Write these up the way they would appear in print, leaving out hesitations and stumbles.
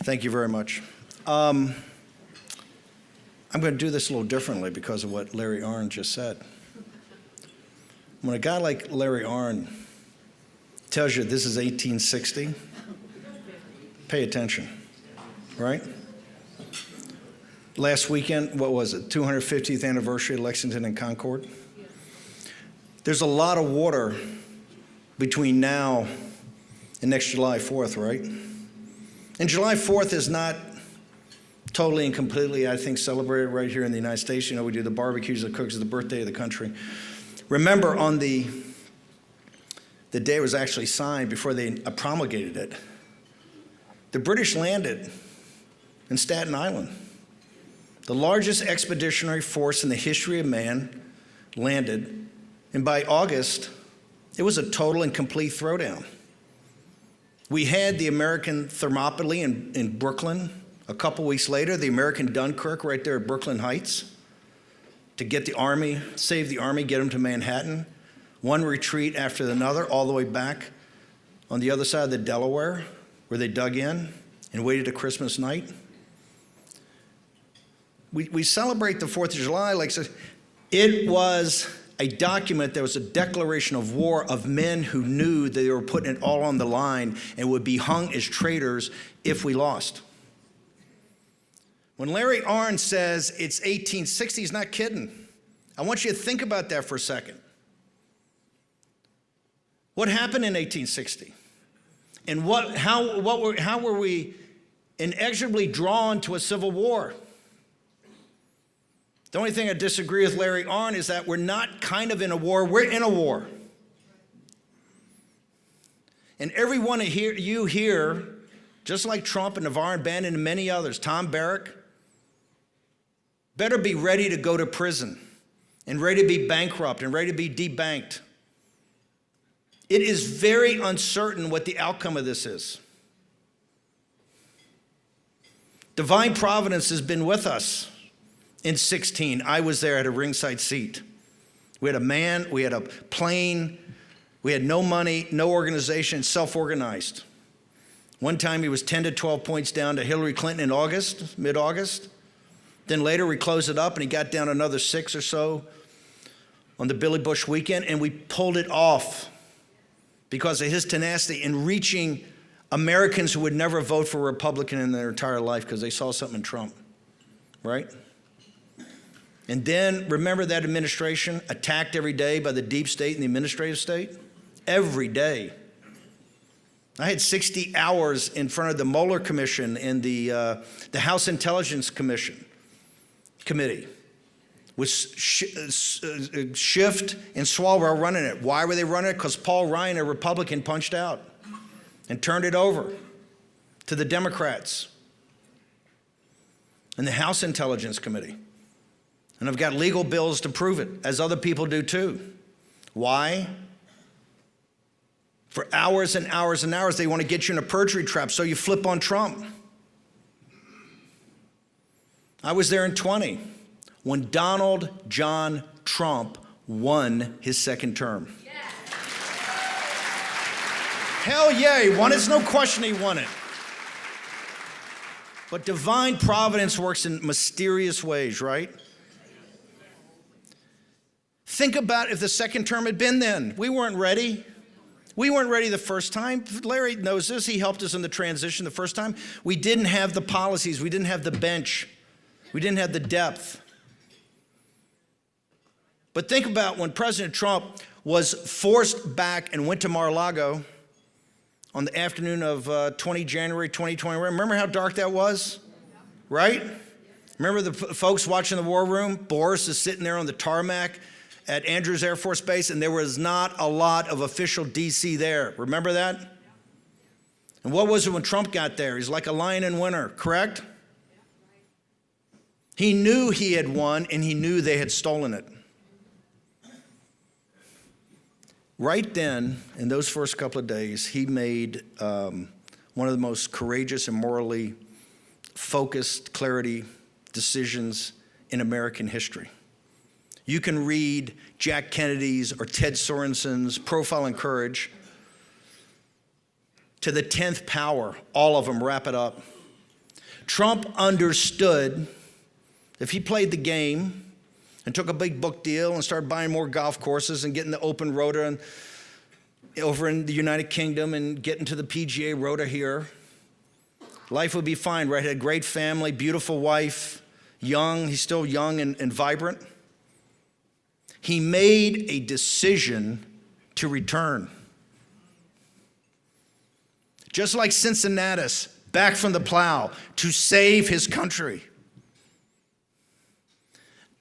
Thank you very much. I'm going to do this a little differently because of what Larry Arnn just said. When a guy like Larry Arnn tells you this is 1860, pay attention, right? Last weekend, what was it, 250th anniversary of Lexington and Concord? There's a lot of water between now and next July 4th, right? And July 4th is not totally and completely, I think, celebrated right here in the United States. You know, we do the barbecues, the cooks, the birthday of the country. Remember, on the day it was actually signed, before they promulgated it, the British landed in Staten Island. The largest expeditionary force in the history of man landed, and by August, it was a total and complete throwdown. We had the American Thermopylae in Brooklyn. A couple weeks later, the American Dunkirk right there at Brooklyn Heights to get the army, save the army, get them to Manhattan. One retreat after another, all the way back on the other side of the Delaware, where they dug in and waited to Christmas night. We celebrate the 4th of July like it was a document that was a declaration of war of men who knew that they were putting it all on the line and would be hung as traitors if we lost. When Larry Arnn says it's 1860, he's not kidding. I want you to think about that for a second. What happened in 1860? And how were we inexorably drawn to a civil war? The only thing I disagree with Larry Arnn is that we're not kind of in a war, we're in a war. And every one of you here, just like Trump and Navarro and Bannon and many others, Tom Barrack, better be ready to go to prison and ready to be bankrupt and ready to be debanked. It is very uncertain what the outcome of this is. Divine providence has been with us. In 16, I was there at a ringside seat. We had a man, we had a plane, we had no money, no organization, self-organized. One time he was 10 to 12 points down to Hillary Clinton in August, mid-August. Then later we closed it up and he got down another 6 or so on the Billy Bush weekend, and we pulled it off because of his tenacity in reaching Americans who would never vote for a Republican in their entire life because they saw something in Trump, right? And then, remember that administration attacked every day by the deep state and the administrative state? Every day. I had 60 hours in front of the Mueller Commission and the House Intelligence Committee with Schiff and Swalwell running it. Why were they running it? Because Paul Ryan, a Republican, punched out and turned it over to the Democrats and the House Intelligence Committee. And I've got legal bills to prove it, as other people do too. Why? For hours and hours and hours, they want to get you in a perjury trap, so you flip on Trump. I was there in 20 when Donald John Trump won his second term. Yeah. Hell yeah, he won it. There's no question he won it. But divine providence works in mysterious ways, right? Think about if the second term had been then. We weren't ready. We weren't ready the first time. Larry knows this. He helped us in the transition the first time. We didn't have the policies. We didn't have the bench. We didn't have the depth. But think about when President Trump was forced back and went to Mar-a-Lago on the afternoon of 20 January 2021. Remember how dark that was? Right? Remember the folks watching the war room? Boris is sitting there on the tarmac at Andrews Air Force Base, and there was not a lot of official DC there. Remember that? And what was it when Trump got there? He's like a lion in winter, correct? He knew he had won, and he knew they had stolen it. Right then, in those first couple of days, he made one of the most courageous and morally focused clarity decisions in American history. You can read Jack Kennedy's or Ted Sorensen's Profile in Courage to the 10th power, all of them wrap it up. Trump understood if he played the game and took a big book deal and started buying more golf courses and getting the Open Rota over in the United Kingdom and getting to the PGA Rota here, life would be fine, right? Had a great family, beautiful wife, young. He's still young and vibrant. He made a decision to return. Just like Cincinnatus, back from the plow to save his country.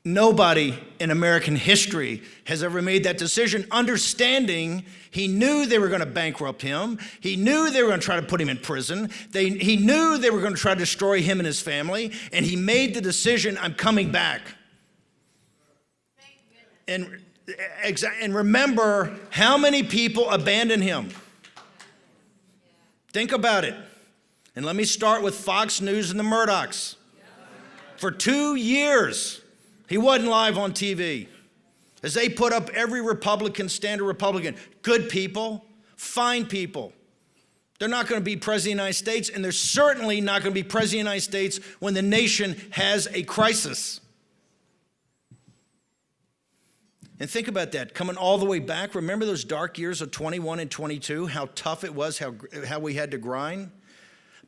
Nobody in American history has ever made that decision, understanding he knew they were going to bankrupt him. He knew they were going to try to put him in prison. He knew they were going to try to destroy him and his family. And he made the decision, I'm coming back. And remember how many people abandoned him. Think about it. And let me start with Fox News and the Murdochs. For 2 years, he wasn't live on TV. As they put up every Republican, standard Republican, good people, fine people. They're not going to be president of the United States, and they're certainly not going to be president of the United States when the nation has a crisis. And think about that, coming all the way back. Remember those dark years of 21 and 22, how tough it was, how we had to grind?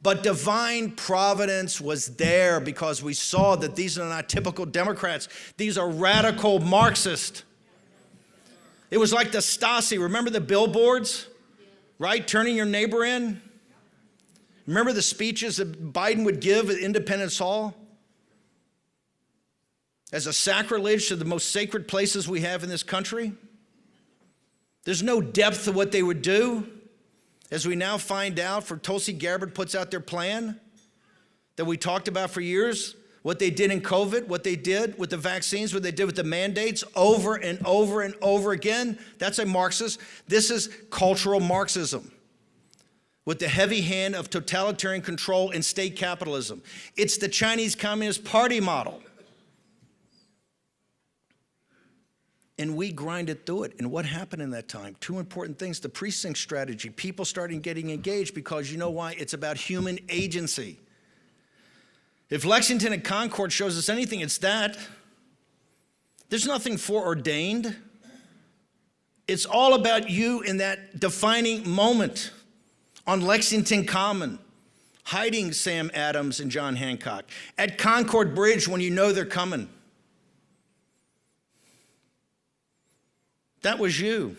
But divine providence was there because we saw that these are not typical Democrats. These are radical Marxists. It was like the Stasi. Remember the billboards, right? Turning your neighbor in. Remember the speeches that Biden would give at Independence Hall? As a sacrilege to the most sacred places we have in this country. There's no depth to what they would do. As we now find out, for Tulsi Gabbard puts out their plan that we talked about for years, what they did in COVID, what they did with the vaccines, what they did with the mandates over and over and over again. That's a Marxist. This is cultural Marxism with the heavy hand of totalitarian control and state capitalism. It's the Chinese Communist Party model. And we grinded through it. And what happened in that time? Two important things. The precinct strategy. People started getting engaged because you know why? It's about human agency. If Lexington and Concord shows us anything, it's that. There's nothing foreordained. It's all about you in that defining moment on Lexington Common, hiding Sam Adams and John Hancock. At Concord Bridge when you know they're coming. That was you.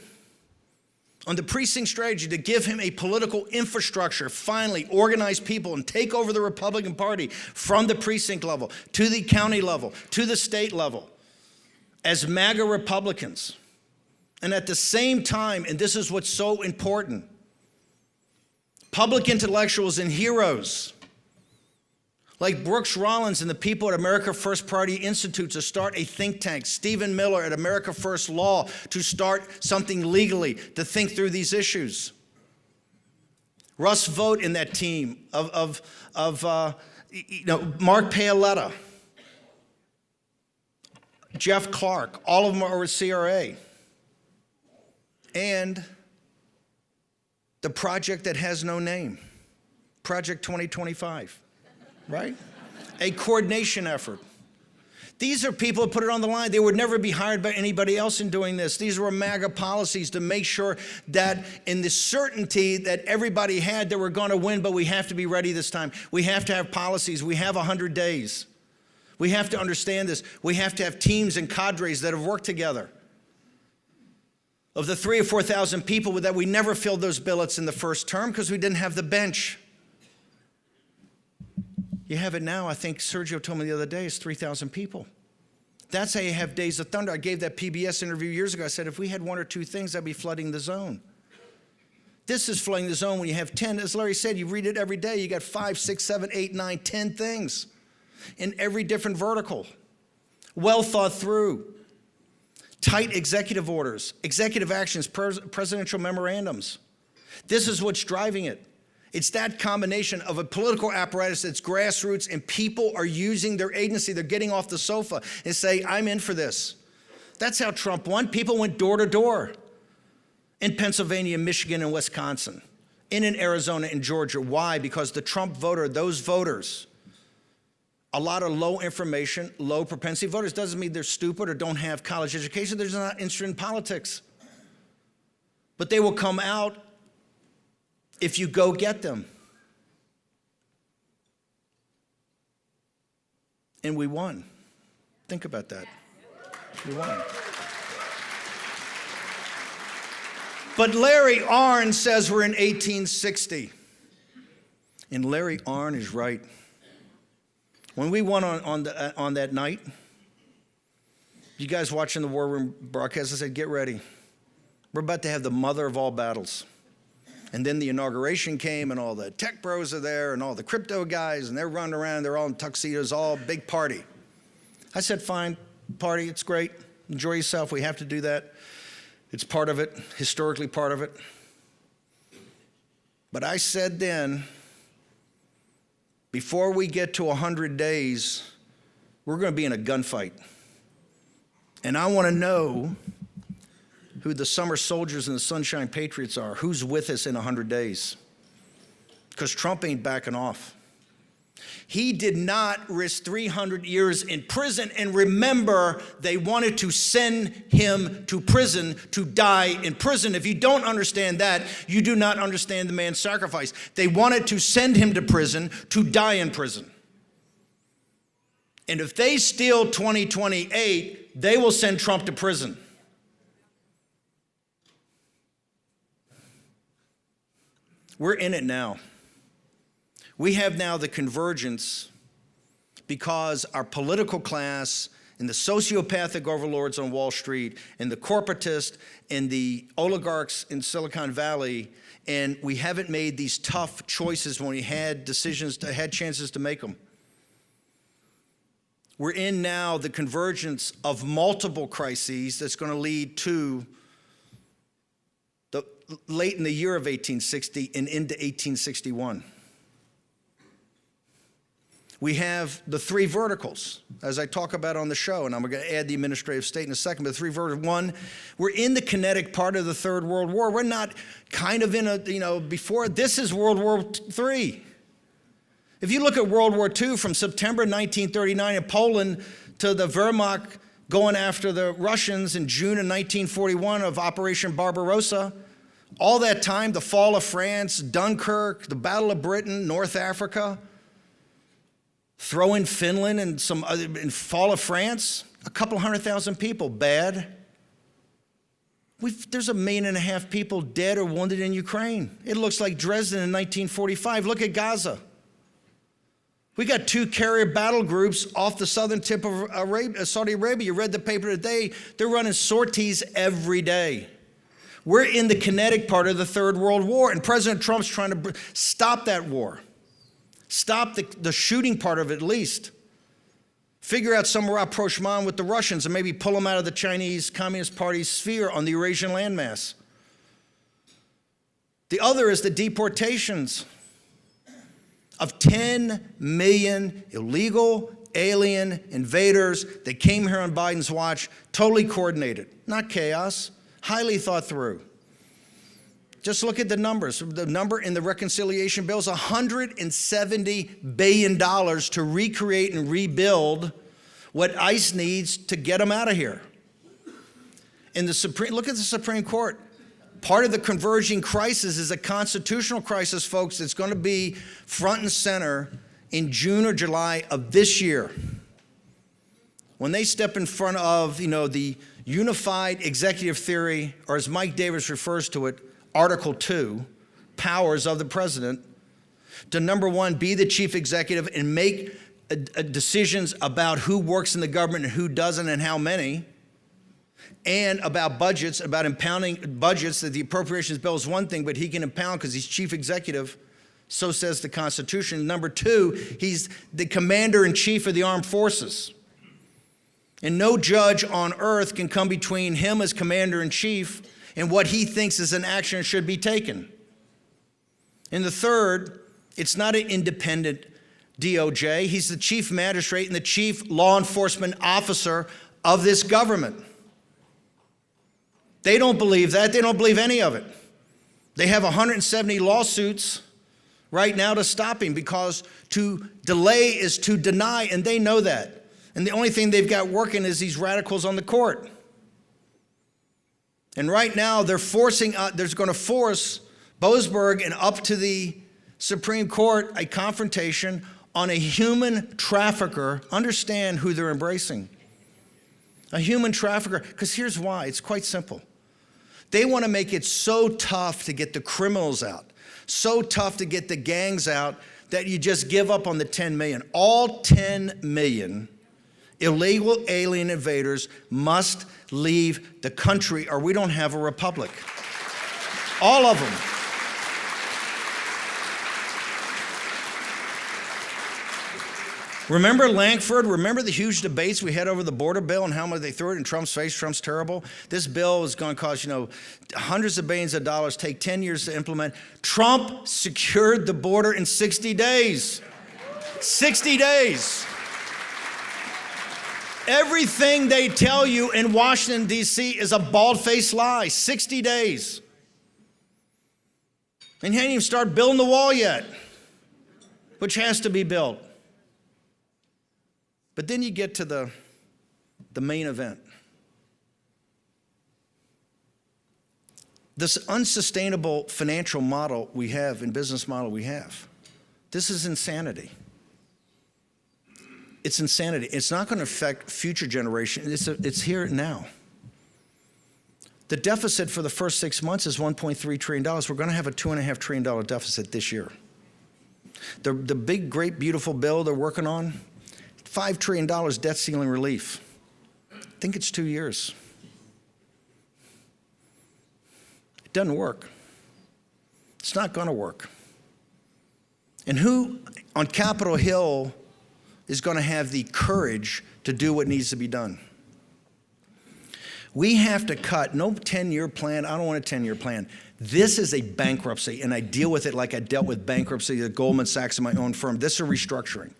On the precinct strategy to give him a political infrastructure, finally organize people and take over the Republican Party from the precinct level to the county level, to the state level as MAGA Republicans. And at the same time, and this is what's so important, public intellectuals and heroes like Brooks Rollins and the people at America First Party Institute to start a think tank, Stephen Miller at America First Law to start something legally to think through these issues. Russ Vought in that team of Mark Paoletta, Jeff Clark, all of them are with CRA. And the project that has no name, Project 2025. Right? A coordination effort. These are people who put it on the line. They would never be hired by anybody else in doing this. These were MAGA policies to make sure that in the certainty that everybody had that we're going to win, but we have to be ready this time. We have to have policies. We have 100 days. We have to understand this. We have to have teams and cadres that have worked together. Of the 3,000 or 4,000 people that we never filled those billets in the first term because we didn't have the bench. You have it now, I think Sergio told me the other day, it's 3,000 people. That's how you have Days of Thunder. I gave that PBS interview years ago. I said, if we had one or two things, that'd be flooding the zone. This is flooding the zone when you have 10. As Larry said, you read it every day. You got 5, 6, 7, 8, 9, 10 things in every different vertical. Well thought through. Tight executive orders, executive actions, presidential memorandums. This is what's driving it. It's that combination of a political apparatus that's grassroots and people are using their agency. They're getting off the sofa and say, I'm in for this. That's how Trump won. People went door to door in Pennsylvania, Michigan, and Wisconsin, in Arizona and Georgia. Why? Because the Trump voter, those voters, a lot of low information, low propensity voters. Doesn't mean they're stupid or don't have college education. They're just not interested in politics. But they will come out if you go get them. And we won. Think about that. We won. But Larry Arnn says we're in 1860. And Larry Arnn is right. When we won on that night, you guys watching the War Room broadcast, I said, get ready. We're about to have the mother of all battles. And then the inauguration came, and all the tech bros are there, and all the crypto guys, and they're running around, they're all in tuxedos, all big party. I said, fine, party, it's great. Enjoy yourself, we have to do that. It's part of it, historically part of it. But I said then, before we get to 100 days, we're going to be in a gunfight. And I want to know who the summer soldiers and the sunshine patriots are, who's with us in 100 days. Because Trump ain't backing off. He did not risk 300 years in prison. And remember, they wanted to send him to prison to die in prison. If you don't understand that, you do not understand the man's sacrifice. They wanted to send him to prison to die in prison. And if they steal 2028, they will send Trump to prison. We're in it now. We have now the convergence because our political class and the sociopathic overlords on Wall Street and the corporatists and the oligarchs in Silicon Valley, and we haven't made these tough choices when we had had chances to make them. We're in now the convergence of multiple crises that's going to lead to late in the year of 1860 and into 1861. We have the three verticals, as I talk about on the show, and I'm going to add the administrative state in a second, but the three verticals. One, we're in the kinetic part of the Third World War. We're not kind of in before. This is World War III. If you look at World War II from September 1939 in Poland to the Wehrmacht going after the Russians in June of 1941 of Operation Barbarossa, all that time, the fall of France, Dunkirk, the Battle of Britain, North Africa, throw in Finland and some other, in fall of France, a couple 100,000 people, bad. There's 1.5 million people dead or wounded in Ukraine. It looks like Dresden in 1945. Look at Gaza. We got 2 carrier battle groups off the southern tip of Saudi Arabia. You read the paper today. They're running sorties every day. We're in the kinetic part of the Third World War, and President Trump's trying to stop that war. Stop the shooting part of it at least. Figure out some rapprochement with the Russians and maybe pull them out of the Chinese Communist Party's sphere on the Eurasian landmass. The other is the deportations of 10 million illegal alien invaders that came here on Biden's watch, totally coordinated, not chaos, highly thought through. Just look at the numbers. The number in the reconciliation bill is $170 billion to recreate and rebuild what ICE needs to get them out of here. And look at the Supreme Court. Part of the converging crisis is a constitutional crisis, folks, that's going to be front and center in June or July of this year. When they step in front of, the unified executive theory, or as Mike Davis refers to it, Article 2, powers of the president, to number one, be the chief executive and make decisions about who works in the government and who doesn't and how many, and about budgets, about impounding budgets, that the appropriations bill is one thing, but he can impound because he's chief executive. So says the Constitution. Number two, he's the commander-in-chief of the armed forces. And no judge on earth can come between him as commander-in-chief and what he thinks is an action should be taken. And the third, it's not an independent DOJ. He's the chief magistrate and the chief law enforcement officer of this government. They don't believe that. They don't believe any of it. They have 170 lawsuits right now to stop him, because to delay is to deny, and they know that. And the only thing they've got working is these radicals on the court. And right now they're going to force Boasberg and up to the Supreme Court a confrontation on a human trafficker. Understand who they're embracing. A human trafficker, because here's why. It's quite simple. They want to make it so tough to get the criminals out, so tough to get the gangs out, that you just give up on the 10 million. All 10 million illegal alien invaders must leave the country, or we don't have a republic. All of them. Remember Lankford? Remember the huge debates we had over the border bill and how much they threw it in Trump's face? Trump's terrible. This bill is going to cost, hundreds of billions of dollars, take 10 years to implement. Trump secured the border in 60 days. 60 days. Everything they tell you in Washington, D.C. is a bald-faced lie. 60 days. And he hadn't even started building the wall yet, which has to be built. But then you get to the main event. This unsustainable financial model we have and business model we have, this is insanity. It's insanity. It's not going to affect future generations. It's here now. The deficit for the first 6 months is $1.3 trillion. We're going to have a $2.5 trillion deficit this year. The big, great, beautiful bill they're working on, $5 trillion debt ceiling relief. I think it's 2 years. It doesn't work. It's not going to work. And who on Capitol Hill is going to have the courage to do what needs to be done? We have to cut. No 10-year plan. I don't want a 10-year plan. This is a bankruptcy, and I deal with it like I dealt with bankruptcy at Goldman Sachs in my own firm. This is a restructuring.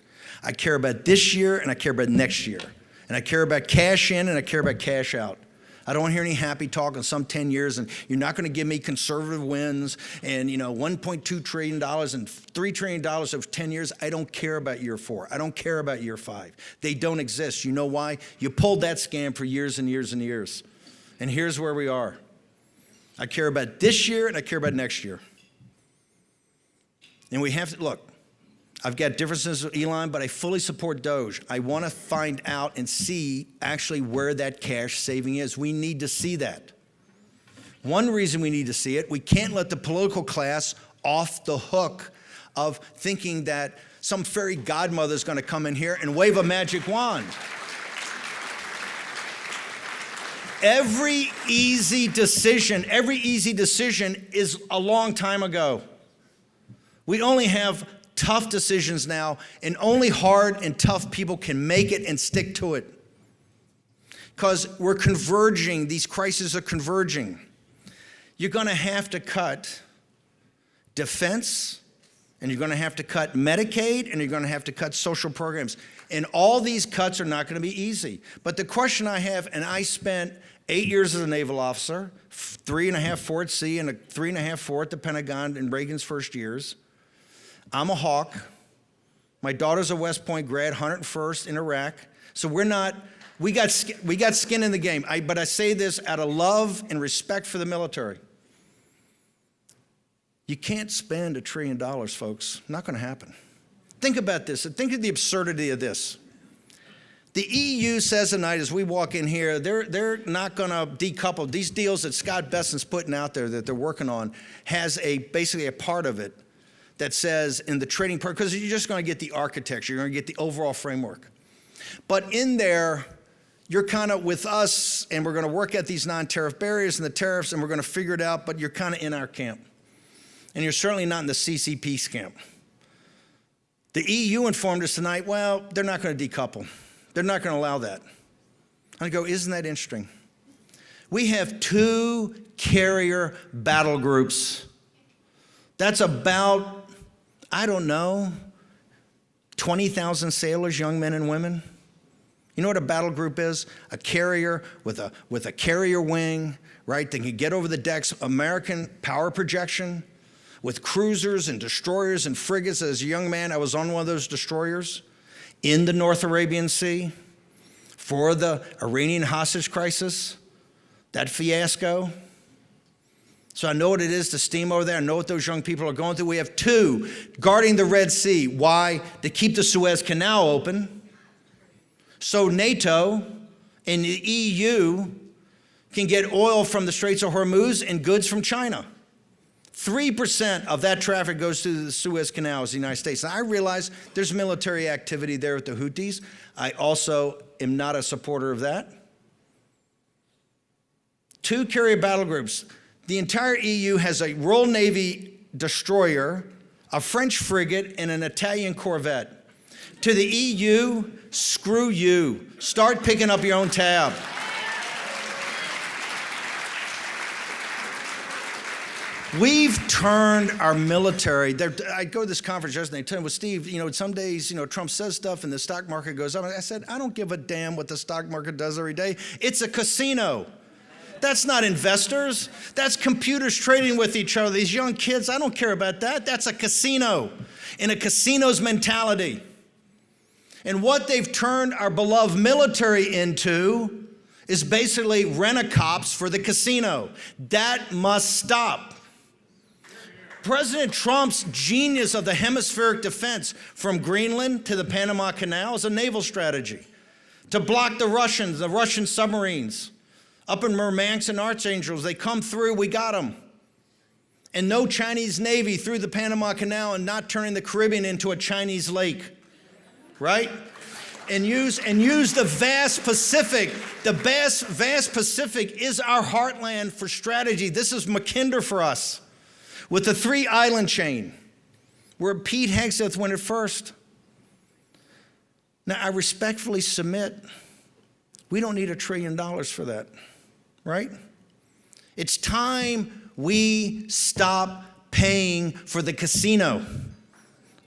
I care about this year, and I care about next year. And I care about cash in, and I care about cash out. I don't want to hear any happy talk on some 10 years, and you're not going to give me conservative wins and, $1.2 trillion and $3 trillion of 10 years. I don't care about year 4. I don't care about year 5. They don't exist. You know why? You pulled that scam for years and years and years. And here's where we are. I care about this year, and I care about next year. And we have to, look, I've got differences with Elon, but I fully support Doge. I want to find out and see actually where that cash saving is. We need to see that. One reason we need to see it, we can't let the political class off the hook of thinking that some fairy godmother is going to come in here and wave a magic wand. Every easy decision is a long time ago. We only have tough decisions now, and only hard and tough people can make it and stick to it. Because we're converging, these crises are converging. You're going to have to cut defense, and you're going to have to cut Medicaid, and you're going to have to cut social programs. And all these cuts are not going to be easy. But the question I have, and I spent 8 years as a naval officer, 3.5, 4 at sea, and 3.5, 4 at the Pentagon in Reagan's first years. I'm a Hawk. My daughter's a West Point grad, 101st in Iraq. So we got skin in the game. But I say this out of love and respect for the military. You can't spend $1 trillion, folks. Not going to happen. Think about this. Think of the absurdity of this. The EU says tonight as we walk in here, they're not going to decouple. These deals that Scott Bessent's putting out there that they're working on has basically a part of it that says in the trading part, because you're just going to get the architecture, you're going to get the overall framework. But in there, you're kind of with us, and we're going to work at these non-tariff barriers and the tariffs, and we're going to figure it out, but you're kind of in our camp. And you're certainly not in the CCP camp. The EU informed us tonight, well, they're not going to decouple. They're not going to allow that. I go, isn't that interesting? We have 2 carrier battle groups. That's about, 20,000 sailors, young men and women. You know what a battle group is? A carrier with a carrier wing, right? They can get over the decks, American power projection. with cruisers and destroyers and frigates. As a young man, I was on one of those destroyers in the North Arabian Sea for the Iranian hostage crisis, that fiasco. So I know what it is to steam over there. I know what those young people are going through. We have 2 guarding the Red Sea. Why? To keep the Suez Canal open, so NATO and the EU can get oil from the Straits of Hormuz and goods from China. 3% of that traffic goes through the Suez Canal as the United States. Now, I realize there's military activity there with the Houthis. I also am not a supporter of that. 2 carrier battle groups. The entire EU has a Royal Navy destroyer, a French frigate, and an Italian corvette. To the EU, screw you. Start picking up your own tab. We've turned our military. I go to this conference yesterday, and tell me, well, Steve, some days, Trump says stuff and the stock market goes up. I said, I don't give a damn what the stock market does every day. It's a casino. That's not investors. That's computers trading with each other. These young kids, I don't care about that. That's a casino, and a casino's mentality. And what they've turned our beloved military into is basically rent-a-cops for the casino. That must stop. President Trump's genius of the hemispheric defense from Greenland to the Panama Canal is a naval strategy to block the Russian submarines. Up in Murmansk and Archangels, they come through, we got them. And no Chinese Navy through the Panama Canal and not turning the Caribbean into a Chinese lake, right? And use the vast Pacific. The vast Pacific is our heartland for strategy. This is Mackinder for us. With the 3-island chain, where Pete Hegseth went at first. Now, I respectfully submit, we don't need $1 trillion for that, right? It's time we stop paying for the casino.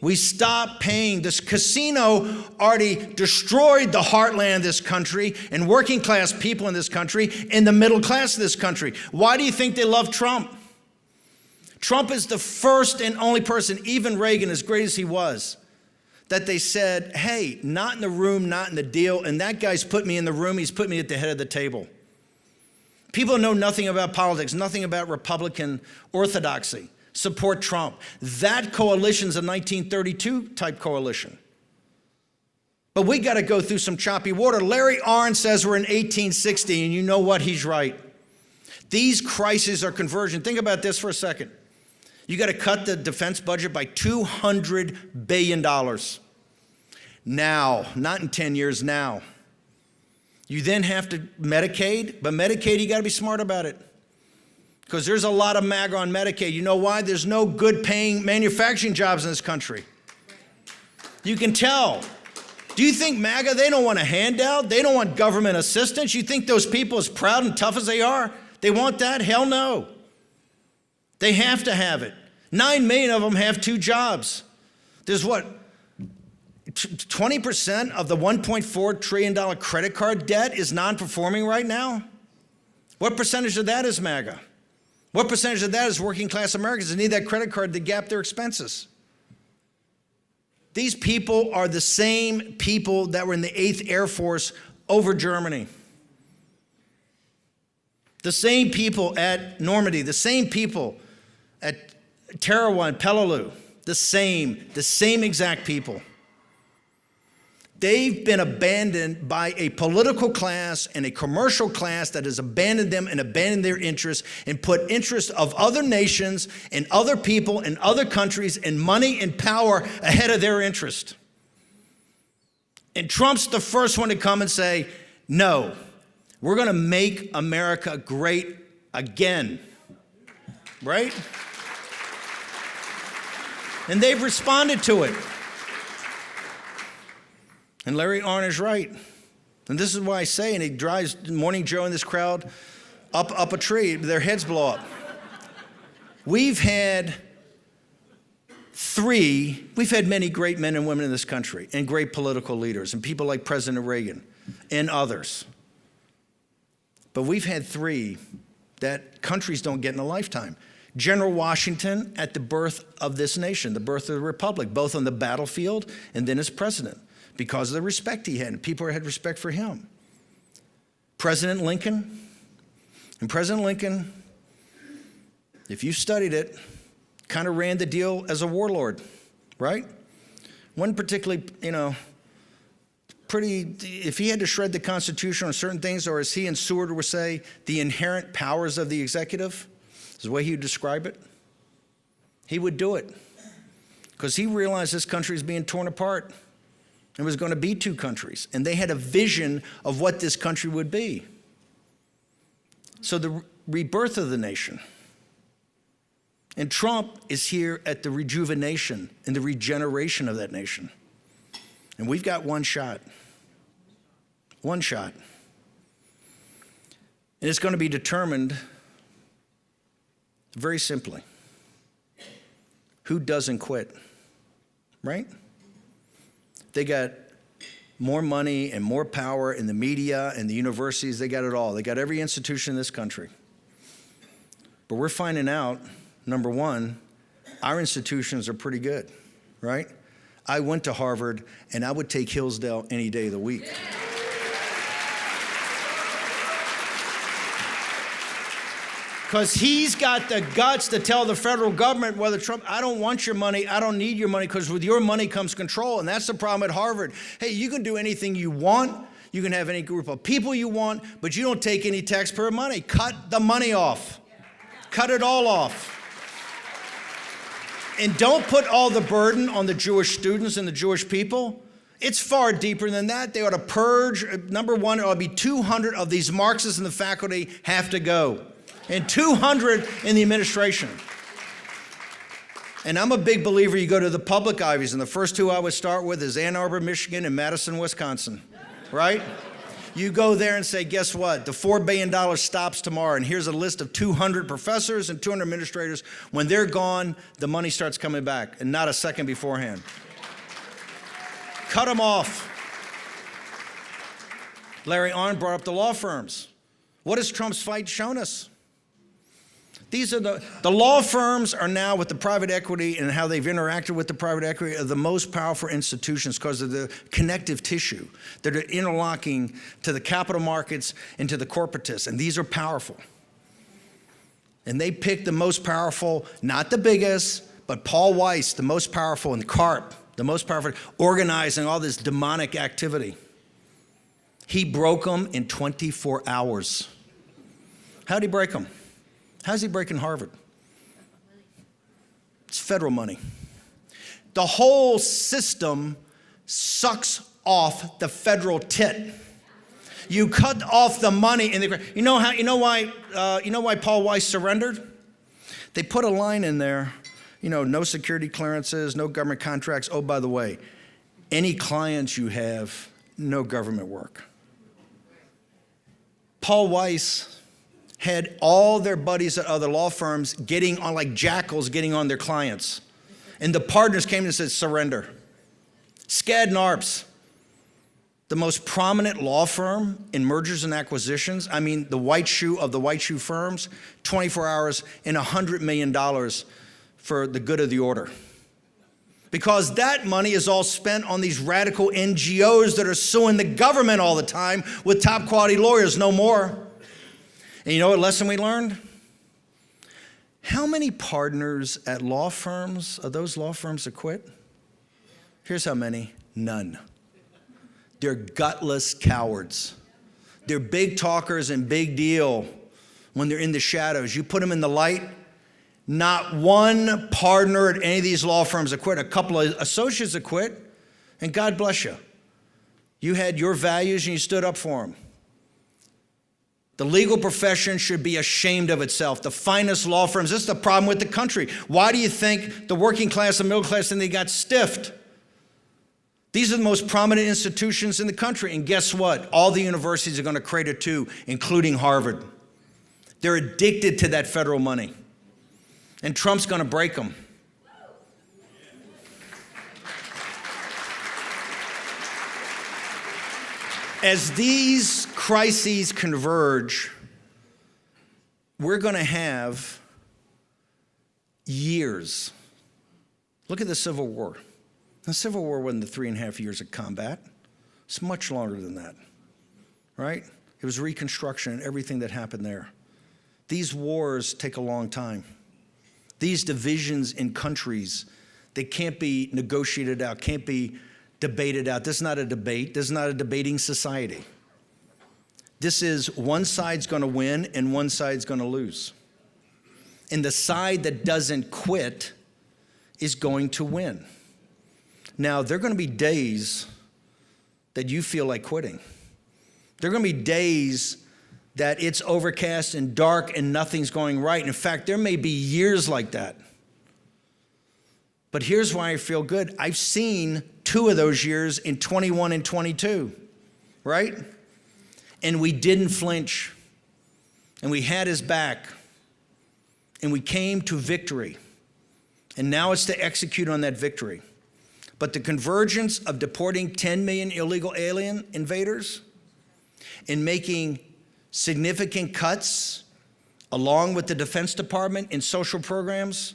We stop paying. This casino already destroyed the heartland of this country and working class people in this country and the middle class of this country. Why do you think they love Trump? Trump is the first and only person, even Reagan, as great as he was, that they said, hey, not in the room, not in the deal, and that guy's put me in the room, he's put me at the head of the table. People who know nothing about politics, nothing about Republican orthodoxy, support Trump. That coalition's a 1932 type coalition. But we got to go through some choppy water. Larry Arnn says we're in 1860, and you know what? He's right. These crises are convergent. Think about this for a second. You got to cut the defense budget by $200 billion. Now, not in 10 years, now. You then have to Medicaid, but Medicaid, you got to be smart about it. Because there's a lot of MAGA on Medicaid. You know why? There's no good paying manufacturing jobs in this country. You can tell. Do you think MAGA, they don't want a handout? They don't want government assistance? You think those people, as proud and tough as they are, they want that? Hell no. They have to have it. 9 million of them have 2 jobs. There's what? 20% of the $1.4 trillion credit card debt is non-performing right now? What percentage of that is MAGA? What percentage of that is working class Americans that need that credit card to gap their expenses? These people are the same people that were in the 8th Air Force over Germany. The same people at Normandy, the same people at Tarawa and Peleliu, the same exact people. They've been abandoned by a political class and a commercial class that has abandoned them and abandoned their interests and put interests of other nations and other people and other countries and money and power ahead of their interest. And Trump's the first one to come and say, no, we're going to make America great again, right? And they've responded to it. And Larry Arnn is right. And this is why I say, and he drives Morning Joe in this crowd up a tree, their heads blow up. We've had many great men and women in this country and great political leaders and people like President Reagan and others. But we've had 3 that countries don't get in a lifetime. General Washington at the birth of this nation, the birth of the republic, both on the battlefield and then as president, because of the respect he had, and people had respect for him. President Lincoln, if you studied it, kind of ran the deal as a warlord, right? One particularly, if he had to shred the Constitution on certain things, or as he and Seward would say, the inherent powers of the executive, is the way he would describe it, he would do it. Because he realized this country is being torn apart. It was going to be two countries. And they had a vision of what this country would be. So the rebirth of the nation. And Trump is here at the rejuvenation and the regeneration of that nation. And we've got one shot. One shot. And it's going to be determined very simply. Who doesn't quit? Right? They got more money and more power in the media and the universities. They got it all. They got every institution in this country. But we're finding out, number one, our institutions are pretty good, right? I went to Harvard, and I would take Hillsdale any day of the week. Because he's got the guts to tell the federal government, whether Trump, I don't want your money, I don't need your money, because with your money comes control. And that's the problem at Harvard. Hey, you can do anything you want, you can have any group of people you want, but you don't take any taxpayer money. Cut the money off. Cut it all off. And don't put all the burden on the Jewish students and the Jewish people. It's far deeper than that. They ought to purge. Number one, it ought to be 200 of these Marxists in the faculty have to go. And 200 in the administration. And I'm a big believer you go to the public Ivies, and the first two I would start with is Ann Arbor, Michigan, and Madison, Wisconsin, right? You go there and say, guess what? The $4 billion stops tomorrow, and here's a list of 200 professors and 200 administrators. When they're gone, the money starts coming back, and not a second beforehand. Cut them off. Larry Arnn brought up the law firms. What has Trump's fight shown us? These are the law firms are now, with the private equity and how they've interacted with the private equity, are the most powerful institutions because of the connective tissue that are interlocking to the capital markets and to the corporatists. And these are powerful. And they pick the most powerful, not the biggest, but Paul Weiss, the most powerful, and Karp, the most powerful, organizing all this demonic activity. He broke them in 24 hours. How'd he break them? How's he breaking Harvard? It's federal money. The whole system sucks off the federal tit. You cut off the money in the. You know why Paul Weiss surrendered? They put a line in there. No security clearances, no government contracts. Oh, by the way, any clients you have, no government work. Paul Weiss had all their buddies at other law firms getting on like jackals, getting on their clients. And the partners came and said, surrender. Skadden Arps, the most prominent law firm in mergers and acquisitions. I mean, the white shoe of the white shoe firms, 24 hours and $100 million for the good of the order. Because that money is all spent on these radical NGOs that are suing the government all the time with top quality lawyers, no more. And you know what lesson we learned? How many partners at law firms, are those law firms that quit? Here's how many. None. They're gutless cowards. They're big talkers and big deal when they're in the shadows. You put them in the light, not one partner at any of these law firms that quit. A couple of associates that quit, and God bless you. You had your values and you stood up for them. The legal profession should be ashamed of itself. The finest law firms, this is the problem with the country. Why do you think the working class and middle class and they got stiffed? These are the most prominent institutions in the country. And guess what? All the universities are going to crater too, including Harvard. They're addicted to that federal money. And Trump's going to break them. As these crises converge, we're going to have years. Look at the Civil War. The Civil War wasn't the 3.5 years of combat. It's much longer than that, right? It was Reconstruction and everything that happened there. These wars take a long time. These divisions in countries, they can't be negotiated out, can't be debated out. This is not a debate. This is not a debating society. This is one side's going to win and one side's going to lose. And the side that doesn't quit is going to win. Now, there are going to be days that you feel like quitting. There are going to be days that it's overcast and dark and nothing's going right. In fact, there may be years like that. But here's why I feel good. I've seen 2 of those years in 21 and 22, right? And we didn't flinch. And we had his back. And we came to victory. And now it's to execute on that victory. But the convergence of deporting 10 million illegal alien invaders and making significant cuts along with the Defense Department in social programs,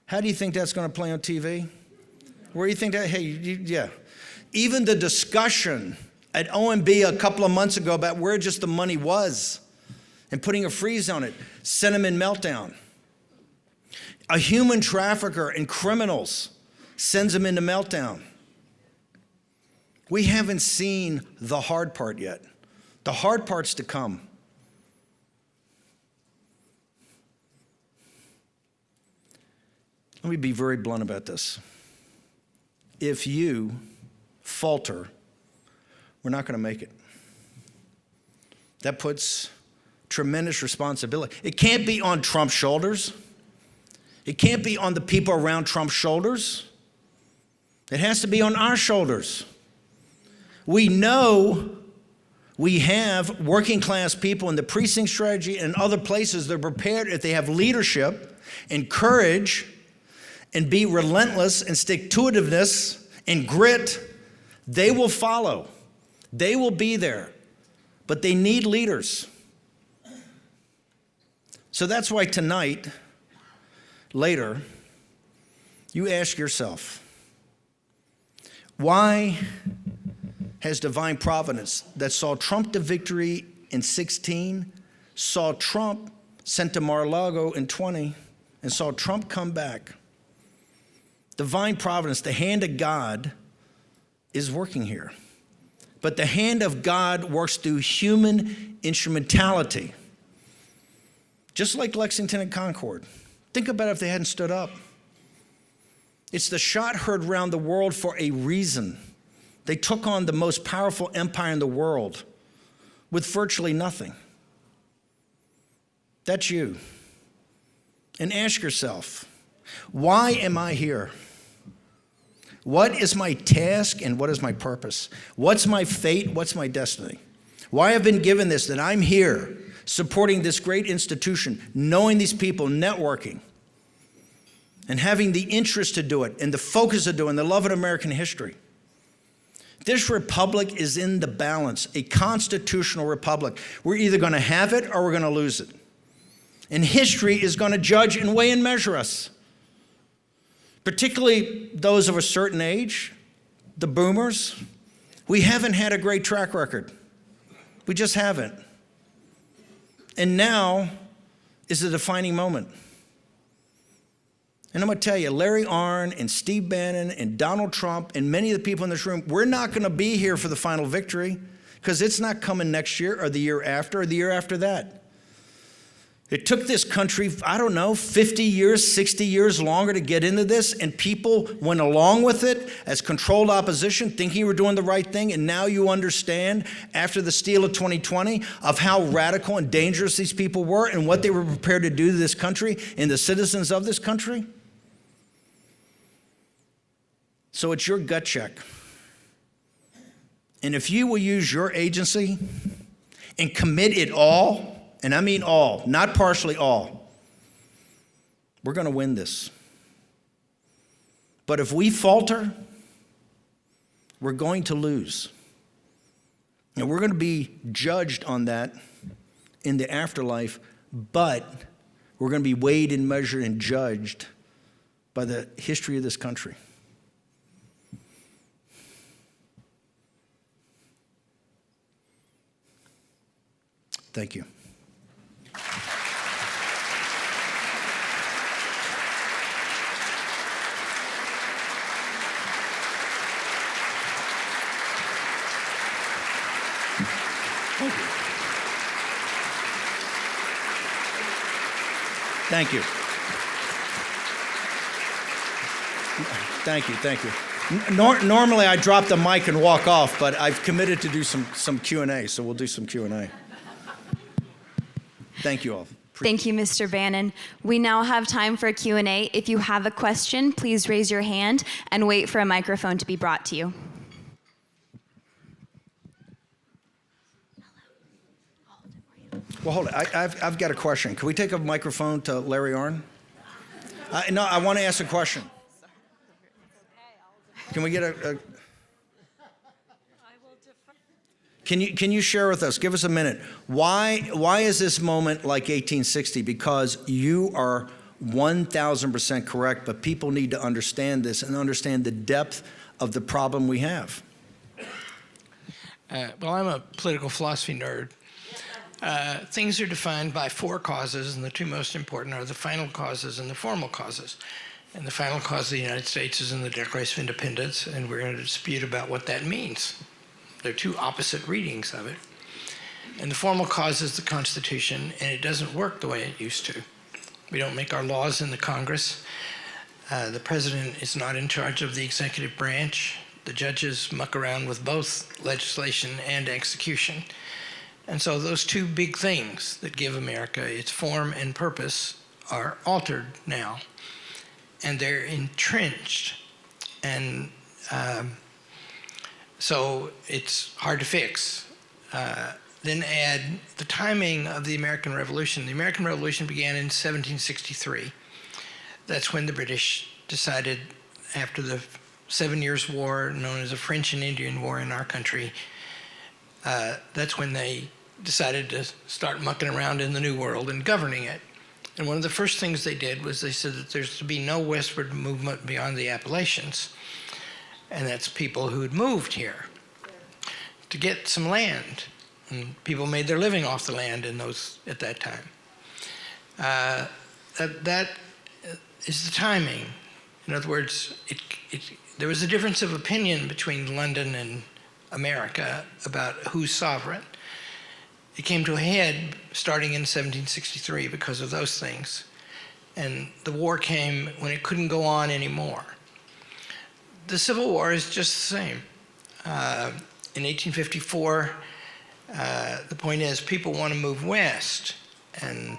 how do you think that's going to play on TV? Where do you think that, yeah. Even the discussion at OMB a couple of months ago about where just the money was and putting a freeze on it, sentiment meltdown. A human trafficker and criminals sends them into meltdown. We haven't seen the hard part yet. The hard part's to come. Let me be very blunt about this. If you falter, we're not going to make it. That puts tremendous responsibility. It can't be on Trump's shoulders. It can't be on the people around Trump's shoulders. It has to be on our shoulders. We know we have working class people in the precinct strategy and other places that are prepared, if they have leadership and courage and be relentless and stick-to-itiveness and grit, they will follow. They will be there. But they need leaders. So that's why tonight, later, you ask yourself, why has divine providence that saw Trump to victory in 16, saw Trump sent to Mar-a-Lago in 20, and saw Trump come back? Divine providence, the hand of God, is working here. But the hand of God works through human instrumentality. Just like Lexington and Concord. Think about it if they hadn't stood up. It's the shot heard around the world for a reason. They took on the most powerful empire in the world with virtually nothing. That's you. And ask yourself, why am I here? What is my task and what is my purpose? What's my fate? What's my destiny? Why have I been given this, that I'm here supporting this great institution, knowing these people, networking, and having the interest to do it and the focus to do it and the love of American history. This republic is in the balance, a constitutional republic. We're either going to have it or we're going to lose it. And history is going to judge and weigh and measure us. Particularly those of a certain age, the boomers. We haven't had a great track record. We just haven't. And now is the defining moment. And I'm going to tell you, Larry Arnn and Steve Bannon and Donald Trump and many of the people in this room, we're not going to be here for the final victory because it's not coming next year or the year after or the year after that. It took this country, I don't know, 50 years, 60 years longer to get into this, and people went along with it as controlled opposition, thinking we're doing the right thing, and now you understand, after the steal of 2020, of how radical and dangerous these people were and what they were prepared to do to this country and the citizens of this country. So it's your gut check. And if you will use your agency and commit it all, and I mean all, not partially all, we're going to win this. But if we falter, we're going to lose. And we're going to be judged on that in the afterlife, but We're going to be weighed and measured and judged by the history of this country. Thank you. Thank you. Thank you. Thank you. Normally I drop the mic and walk off, but I've committed to do some Q&A, so we'll do some Q&A. Thank you all. Thank you, Mr. Bannon. We now have time for a Q&A. If you have a question, please raise your hand and wait for a microphone to be brought to you. Well, hold it. I've got a question. Can we take a microphone to Larry Arnn? No, I want to ask a question. Can we get a Can you share with us? Give us a minute. Why is this moment like 1860? Because you are 1,000% correct, but people need to understand this and understand the depth of the problem we have. Well, I'm a political philosophy nerd. Things are defined by four causes, and the two most important are the final causes and the formal causes. And the final cause of the United States is in the Declaration of Independence, and we're going to dispute about what that means. There are two opposite readings of it. And the formal cause is the Constitution, and it doesn't work the way it used to. We don't make our laws in the Congress. The president is not in charge of the executive branch. The judges muck around with both legislation and execution. And so those two big things that give America its form and purpose are altered now. And they're entrenched. And so it's hard to fix. Then add the timing of the American Revolution. The American Revolution began in 1763. That's when the British decided, after the 7 Years' War, known as the French and Indian War in our country, that's when they decided to start mucking around in the New World and governing it. And one of the first things they did was they said that there's to be no westward movement beyond the Appalachians. And that's people who'd moved here to get some land. And people made their living off the land at that time. That is the timing. In other words, there was a difference of opinion between London and America about who's sovereign. It came to a head starting in 1763 because of those things. And the war came when it couldn't go on anymore. The Civil War is just the same. In 1854, the point is people want to move west. And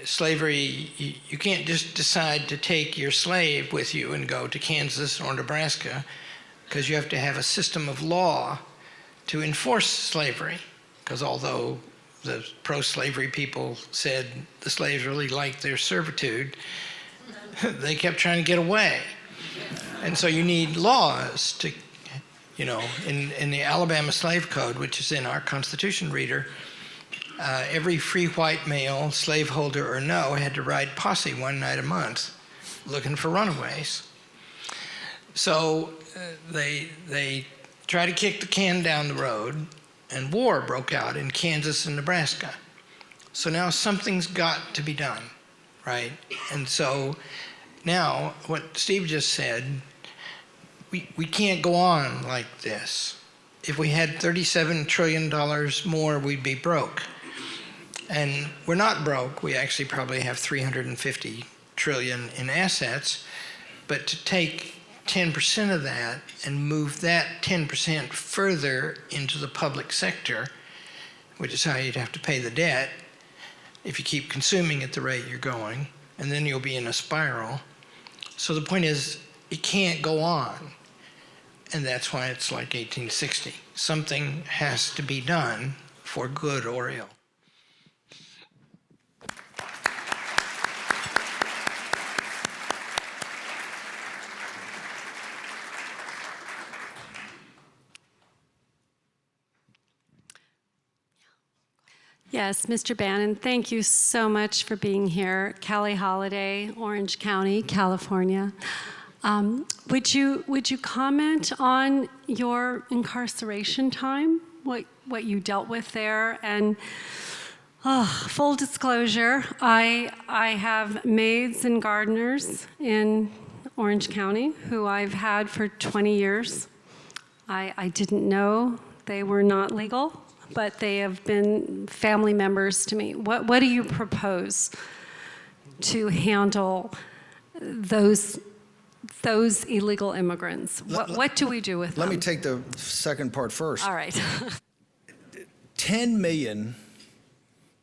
slavery, you can't just decide to take your slave with you and go to Kansas or Nebraska, because you have to have a system of law to enforce slavery. Because although the pro-slavery people said the slaves really liked their servitude, they kept trying to get away. And so you need laws to, in the Alabama Slave Code, which is in our Constitution reader, every free white male, slaveholder or no, had to ride posse one night a month looking for runaways. So they tried to kick the can down the road, and war broke out in Kansas and Nebraska. So now something's got to be done, right? And so now what Steve just said, we can't go on like this. If we had $37 trillion more, we'd be broke. And we're not broke. We actually probably have 350 trillion in assets. But to take 10% of that and move that 10% further into the public sector, which is how you'd have to pay the debt if you keep consuming at the rate you're going, and then you'll be in a spiral. So the point is, it can't go on. And that's why it's like 1860. Something has to be done for good or ill. Yes, Mr. Bannon, thank you so much for being here. Kelly Holiday, Orange County, California. Would you comment on your incarceration time, what you dealt with there? And full disclosure, I have maids and gardeners in Orange County who I've had for 20 years. I didn't know they were not legal, but they have been family members to me. What do you propose to handle those illegal immigrants? What do we do with them? Let me take the second part first. All right. 10 million,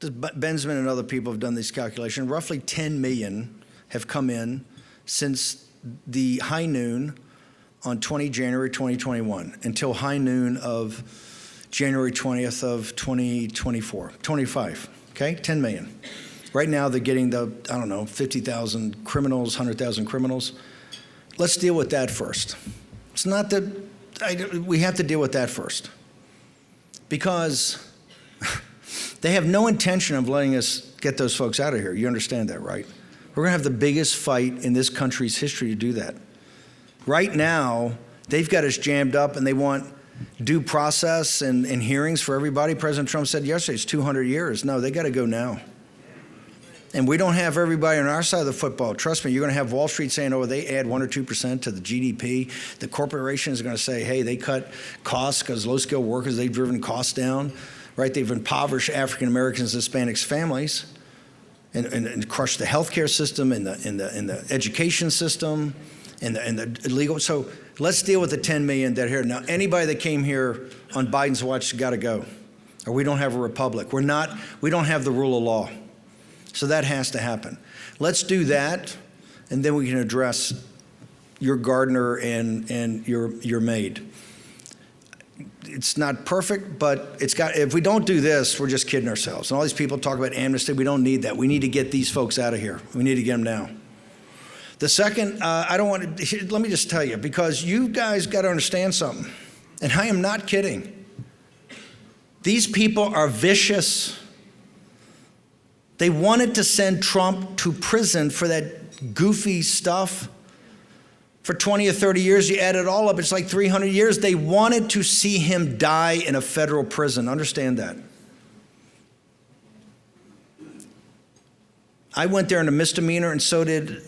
Bensman and other people have done this calculation, roughly 10 million have come in since the high noon on 20 January 2021 until high noon of January 20th of 25, okay? 10 million. Right now they're getting 50,000 criminals, 100,000 criminals. Let's deal with that first. It's not that, we have to deal with that first. Because they have no intention of letting us get those folks out of here. You understand that, right? We're gonna have the biggest fight in this country's history to do that. Right now, they've got us jammed up and they want due process and hearings for everybody. President Trump said yesterday it's 200 years. No, they gotta go now. And we don't have everybody on our side of the football. Trust me, you're going to have Wall Street saying, oh, they add 1 or 2% to the GDP. The corporations are going to say, hey, they cut costs because low-skilled workers, they've driven costs down, right? They've impoverished African Americans, Hispanics, families, and crushed the healthcare system and the education system and the legal. So let's deal with the 10 million that are here. Now, anybody that came here on Biden's watch has got to go, or we don't have a republic. We don't have the rule of law. So that has to happen. Let's do that, and then we can address your gardener and your maid. It's not perfect, but if we don't do this, we're just kidding ourselves. And all these people talk about amnesty. We don't need that. We need to get these folks out of here. We need to get them now. The second, let me just tell you, because you guys got to understand something, and I am not kidding. These people are vicious. They wanted to send Trump to prison for that goofy stuff. For 20 or 30 years, you add it all up, it's like 300 years. They wanted to see him die in a federal prison. Understand that. I went there in a misdemeanor, and so did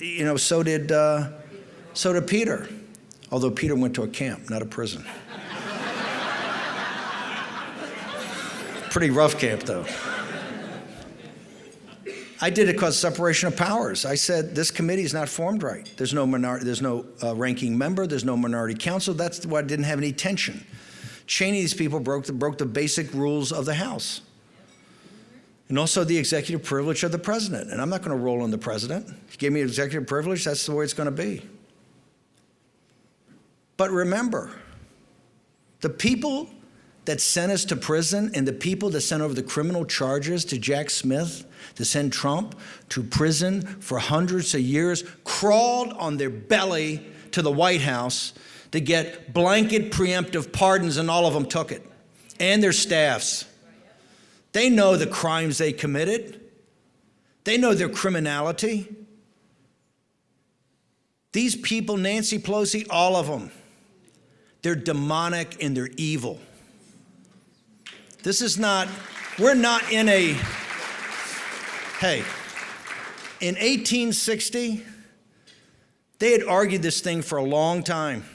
Peter. Although Peter went to a camp, not a prison. Pretty rough camp, though. I did it because of separation of powers. I said, this committee is not formed right. There's no ranking member, there's no minority counsel. That's why I didn't have any tension. Cheney, these people broke the basic rules of the House. And also the executive privilege of the president. And I'm not going to roll on the president. He gave me executive privilege, that's the way it's going to be. But remember, the people that sent us to prison and the people that sent over the criminal charges to Jack Smith to send Trump to prison for hundreds of years crawled on their belly to the White House to get blanket preemptive pardons, and all of them took it, and their staffs. They know the crimes they committed. They know their criminality. These people, Nancy Pelosi, all of them, they're demonic and they're evil. This is not, we're not in a, hey, in 1860, they had argued this thing for a long time,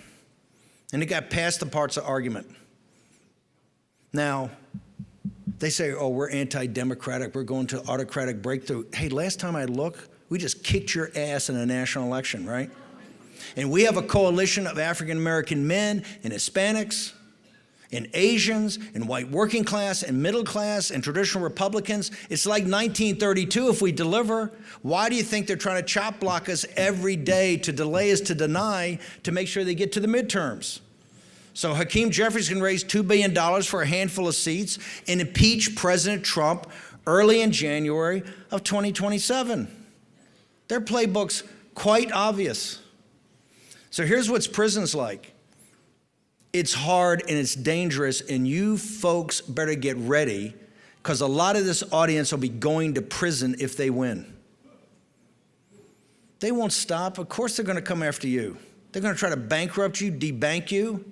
and it got past the parts of argument. Now, they say, oh, we're anti-democratic, we're going to autocratic breakthrough. Hey, last time I looked, we just kicked your ass in a national election, right? And we have a coalition of African-American men and Hispanics and Asians and white working class and middle class and traditional Republicans. It's like 1932 if we deliver. Why do you think they're trying to chop block us every day, to delay us, to deny, to make sure they get to the midterms? So Hakeem Jeffries can raise $2 billion for a handful of seats and impeach President Trump early in January of 2027. Their playbook's quite obvious. So here's what's prisons like. It's hard and it's dangerous, and you folks better get ready because a lot of this audience will be going to prison if they win. They won't stop. Of course they're going to come after you. They're going to try to bankrupt you, debank you.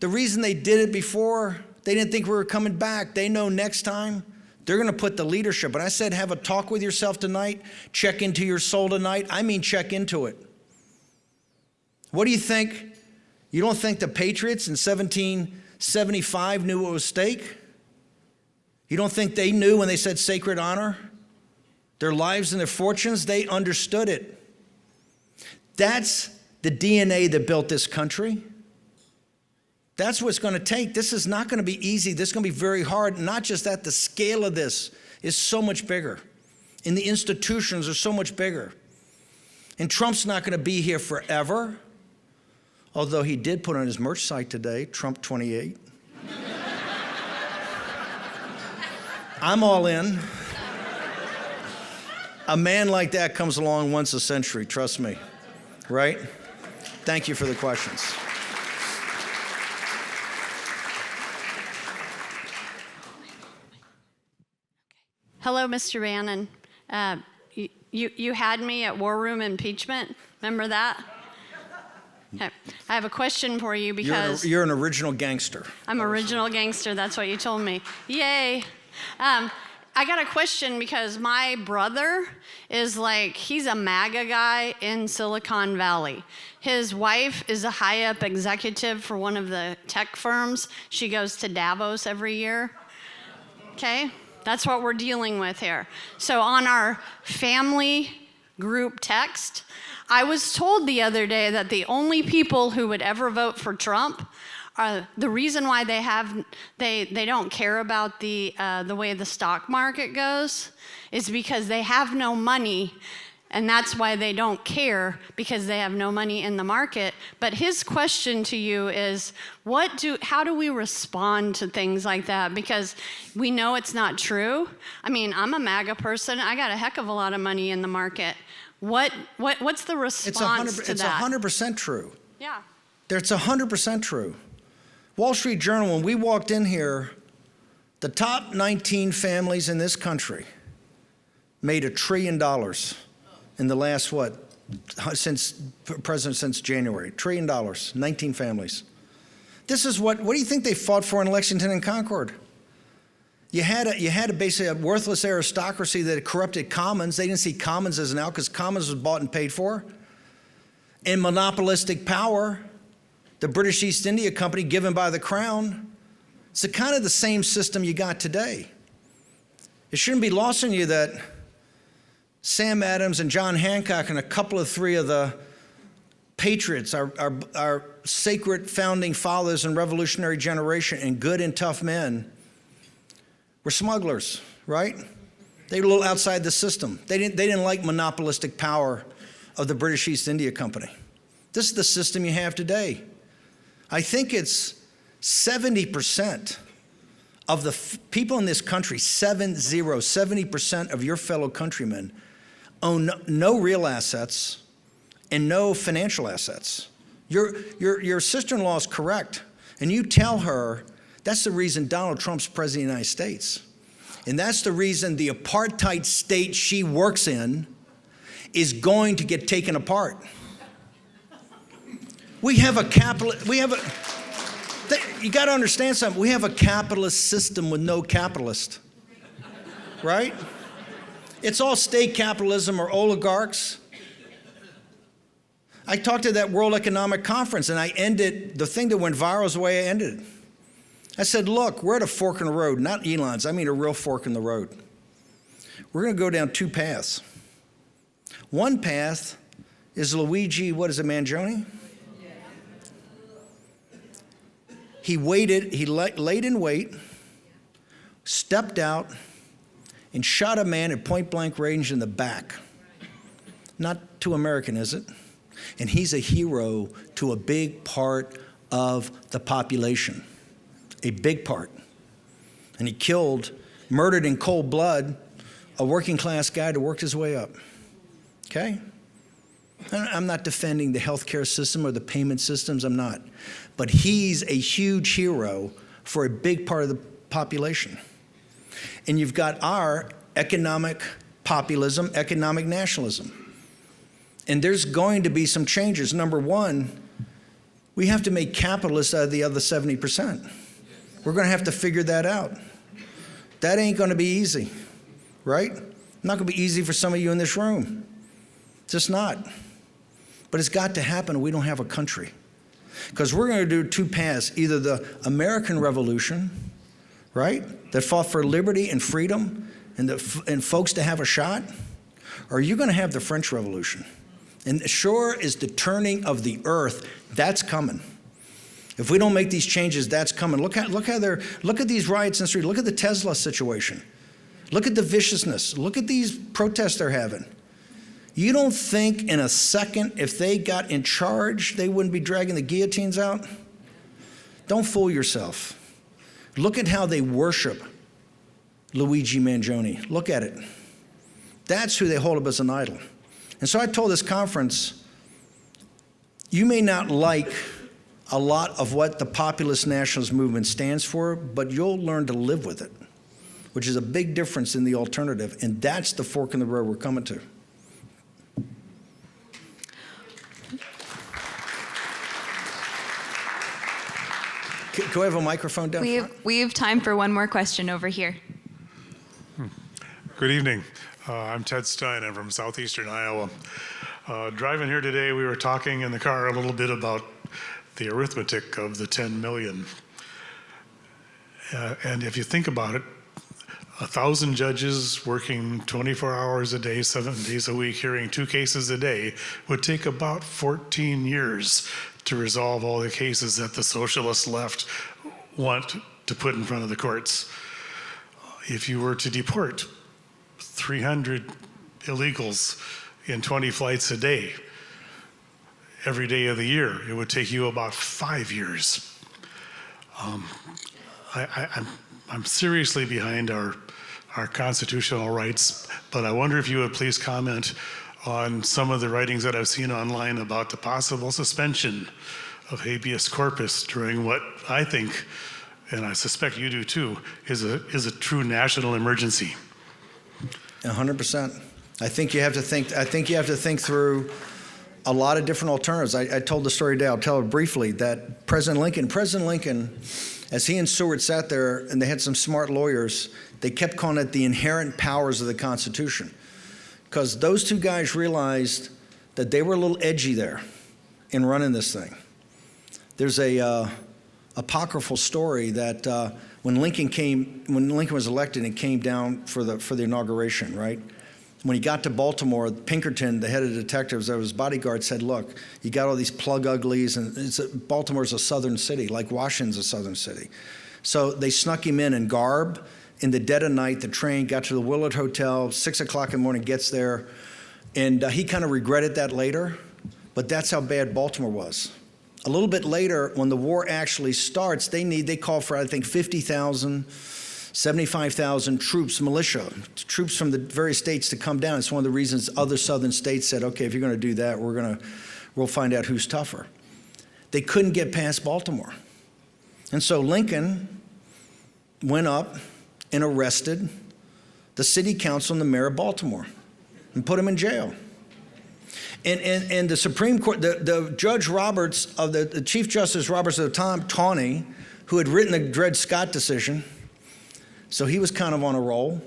The reason they did it before, they didn't think we were coming back. They know next time they're going to put the leadership. But I said, have a talk with yourself tonight. Check into your soul tonight. I mean, check into it. What do you think? You don't think the Patriots in 1775 knew what was at stake? You don't think they knew when they said sacred honor? Their lives and their fortunes, they understood it. That's the DNA that built this country. That's what it's going to take. This is not going to be easy. This is going to be very hard. Not just that, the scale of this is so much bigger. And the institutions are so much bigger. And Trump's not going to be here forever. Although he did put on his merch site today, Trump 28. I'm all in. A man like that comes along once a century, trust me, right? Thank you for the questions. Hello, Mr. Bannon. You had me at War Room Impeachment. Remember that? Okay. I have a question for you because You're an original gangster. I'm original gangster. That's what you told me. Yay. I got a question because my brother is he's a MAGA guy in Silicon Valley. His wife is a high-up executive for one of the tech firms. She goes to Davos every year. Okay? That's what we're dealing with here. So on our family group text, I was told the other day that the only people who would ever vote for Trump are the reason why they don't care about the way the stock market goes is because they have no money, and that's why they don't care, because they have no money in the market. But his question to you is, how do we respond to things like that? Because we know it's not true. I mean, I'm a MAGA person. I got a heck of a lot of money in the market. What's the response to that? It's 100% true. Yeah. It's 100% true. Wall Street Journal, when we walked in here, the top 19 families in this country made $1 trillion in the last, since January. $1 trillion, 19 families. This is what do you think they fought for in Lexington and Concord? You had basically a worthless aristocracy that had corrupted Commons. They didn't see Commons as an out because Commons was bought and paid for. And monopolistic power, the British East India Company given by the Crown. It's kind of the same system you got today. It shouldn't be lost on you that Sam Adams and John Hancock and a couple of three of the patriots, our sacred founding fathers and revolutionary generation and good and tough men, were smugglers, right? They were a little outside the system. They didn't like monopolistic power of the British East India Company. This is the system you have today. I think it's 70% of the people in this country, 70% of your fellow countrymen own no real assets and no financial assets. Your sister-in-law is correct, and you tell her that's the reason Donald Trump's president of the United States. And that's the reason the apartheid state she works in is going to get taken apart. You got to understand something. We have a capitalist system with no capitalist, right? It's all state capitalism or oligarchs. I talked at that World Economic Conference, and I ended, the thing that went viral is the way I ended it. I said, look, we're at a fork in the road, not Elon's, I mean a real fork in the road. We're going to go down two paths. One path is Luigi, Mangione? He waited, he laid in wait, stepped out, and shot a man at point blank range in the back. Not too American, is it? And he's a hero to a big part of the population, a big part. And he murdered in cold blood, a working class guy that worked his way up, okay? I'm not defending the healthcare system or the payment systems, I'm not. But he's a huge hero for a big part of the population. And you've got our economic populism, economic nationalism. And there's going to be some changes. Number one, we have to make capitalists out of the other 70%. We're going to have to figure that out. That ain't going to be easy, right? Not going to be easy for some of you in this room. Just not. But it's got to happen or we don't have a country. Because we're going to do two paths, either the American Revolution, right, that fought for liberty and freedom and folks to have a shot, or you're going to have the French Revolution. And sure is the turning of the earth, that's coming. If we don't make these changes, that's coming. Look at these riots in the street. Look at the Tesla situation. Look at the viciousness. Look at these protests they're having. You don't think in a second, if they got in charge, they wouldn't be dragging the guillotines out? Don't fool yourself. Look at how they worship Luigi Mangione. Look at it. That's who they hold up as an idol. And so I told this conference, you may not like a lot of what the populist nationalist movement stands for, but you'll learn to live with it, which is a big difference in the alternative. And that's the fork in the road we're coming to. Can we have a microphone down front? We have time for one more question over here. Good evening. I'm Ted Stein. I'm from southeastern Iowa. Driving here today, we were talking in the car a little bit about the arithmetic of the 10 million. And if you think about it, 1,000 judges working 24 hours a day, 7 days a week, hearing 2 cases a day would take about 14 years to resolve all the cases that the socialist left want to put in front of the courts. If you were to deport 300 illegals in 20 flights a day, every day of the year, it would take you about 5 years. I'm seriously behind our constitutional rights, but I wonder if you would please comment on some of the writings that I've seen online about the possible suspension of habeas corpus during what I think, and I suspect you do too, is a true national emergency. 100%. I think you have to think through a lot of different alternatives. I told the story today, I'll tell it briefly, that President Lincoln, as he and Seward sat there and they had some smart lawyers, they kept calling it the inherent powers of the Constitution. Because those two guys realized that they were a little edgy there in running this thing. There's a apocryphal story that when Lincoln was elected and came down for the inauguration, right? When he got to Baltimore, Pinkerton, the head of the detectives, that was bodyguard, said, "Look, you got all these plug uglies, and Baltimore's a southern city, like Washington's a southern city." So they snuck him in garb. In the dead of night, the train got to the Willard Hotel, 6 o'clock in the morning, gets there. And he kind of regretted that later, but that's how bad Baltimore was. A little bit later, when the war actually starts, they call for, I think, 50,000, 75,000 troops, militia, troops from the various states to come down. It's one of the reasons other southern states said, okay, if you're going to do that, we'll find out who's tougher. They couldn't get past Baltimore. And so Lincoln went up and arrested the city council and the mayor of Baltimore and put him in jail. And the Supreme Court, the Judge Roberts, the Chief Justice Roberts of the time, Taney, who had written the Dred Scott decision, so he was kind of on a roll.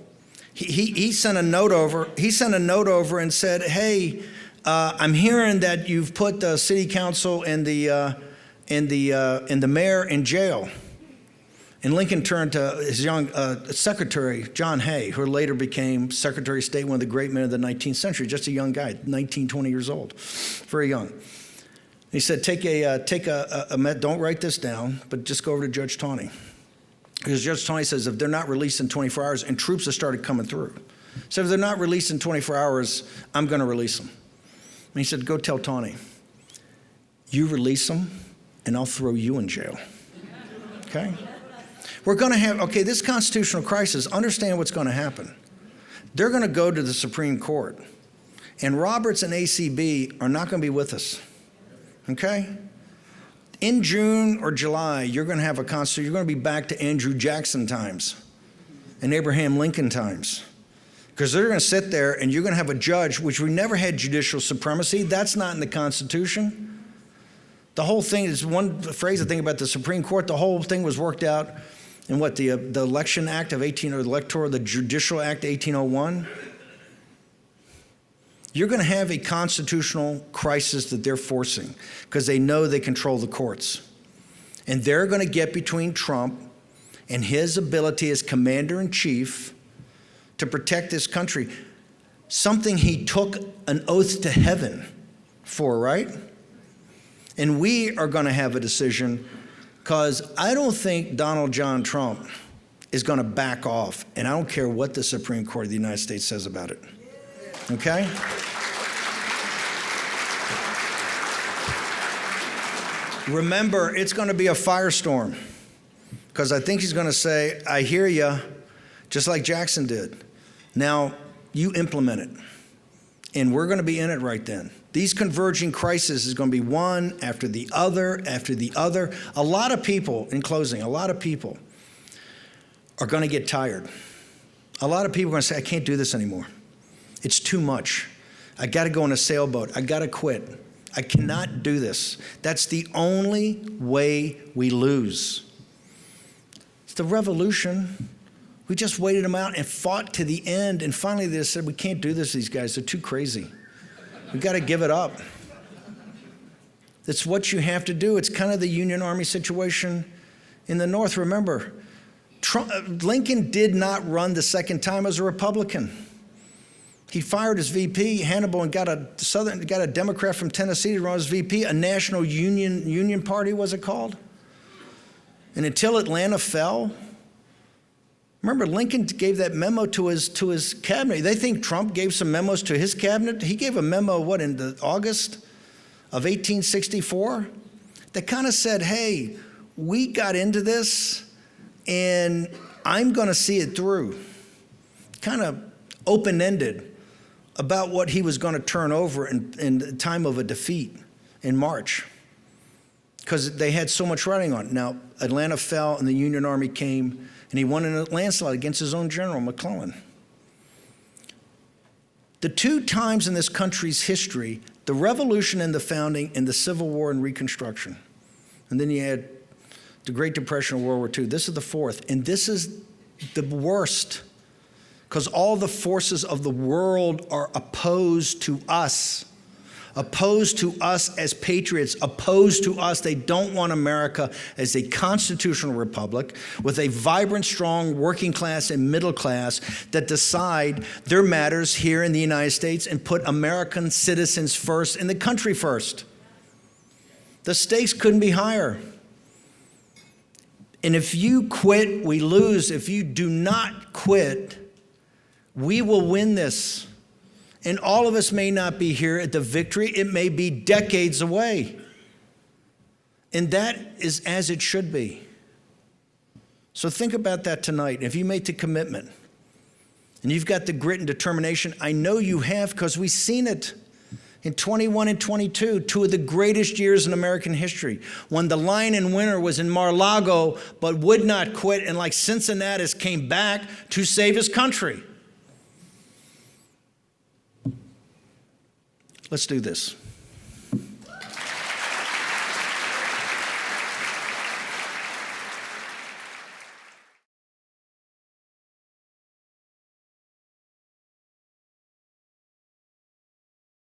He sent a note over. He sent a note over and said, "Hey, I'm hearing that you've put the city council and the mayor in jail." And Lincoln turned to his young secretary, John Hay, who later became Secretary of State, one of the great men of the 19th century, just a young guy, 19, 20 years old, very young. He said, don't write this down, but just go over to Judge Taney. Because Judge Taney says if they're not released in 24 hours, and troops have started coming through. So if they're not released in 24 hours, I'm going to release them. And he said, go tell Taney, you release them, and I'll throw you in jail. Okay? We're going to have, this constitutional crisis, understand what's going to happen. They're going to go to the Supreme Court. And Roberts and ACB are not going to be with us. Okay? In June or July, you're going to have a constitution. You're going to be back to Andrew Jackson times. and Abraham Lincoln times. Because they're going to sit there and you're going to have a judge, which we never had judicial supremacy. That's not in the Constitution. The whole thing is one phrase I think about the Supreme Court. The whole thing was worked out in what, the Election Act of the Judicial Act 1801. You're going to have a constitutional crisis that they're forcing because they know they control the courts. And they're going to get between Trump and his ability as commander-in-chief to protect this country, something he took an oath to heaven for, right? And we are going to have a decision, because I don't think Donald John Trump is going to back off, and I don't care what the Supreme Court of the United States says about it, okay? Remember, it's going to be a firestorm, because I think he's going to say, I hear you, just like Jackson did. Now, you implement it, and we're going to be in it right then. These converging crises is going to be one after the other after the other. A lot of people, in closing, a lot of people are going to get tired. A lot of people are going to say, I can't do this anymore. It's too much. I got to go on a sailboat. I got to quit. I cannot do this. That's the only way we lose. It's the revolution. We just waited them out and fought to the end, and finally they said, we can't do this, these guys, they're too crazy. We got to give it up. That's what you have to do. It's kind of the Union Army situation in the North. Remember, Lincoln did not run the second time as a Republican. He fired his VP, Hannibal, and got a Democrat from Tennessee to run as VP, a national union party, was it called? And until Atlanta fell, remember, Lincoln gave that memo to his cabinet. They think Trump gave some memos to his cabinet. He gave a memo, in August of 1864? That kind of said, hey, we got into this, and I'm going to see it through. Kind of open-ended about what he was going to turn over in the time of a defeat in March, because they had so much writing on it. Now, Atlanta fell, and the Union Army came, and he won in a landslide against his own general, McClellan. The two times in this country's history, the Revolution and the Founding, and the Civil War and Reconstruction, and then you had the Great Depression of World War II. This is the fourth, and this is the worst, because all the forces of the world are opposed to us as patriots, opposed to us. They don't want America as a constitutional republic with a vibrant, strong working class and middle class that decide their matters here in the United States and put American citizens first and the country first. The stakes couldn't be higher. And if you quit, we lose. If you do not quit, we will win this. And all of us may not be here at the victory. It may be decades away. And that is as it should be. So think about that tonight. If you make the commitment and you've got the grit and determination, I know you have, because we've seen it in 21 and 22, two of the greatest years in American history, when the Lion and Winner was in Mar-a-Lago but would not quit, and like Cincinnatus came back to save his country. Let's do this.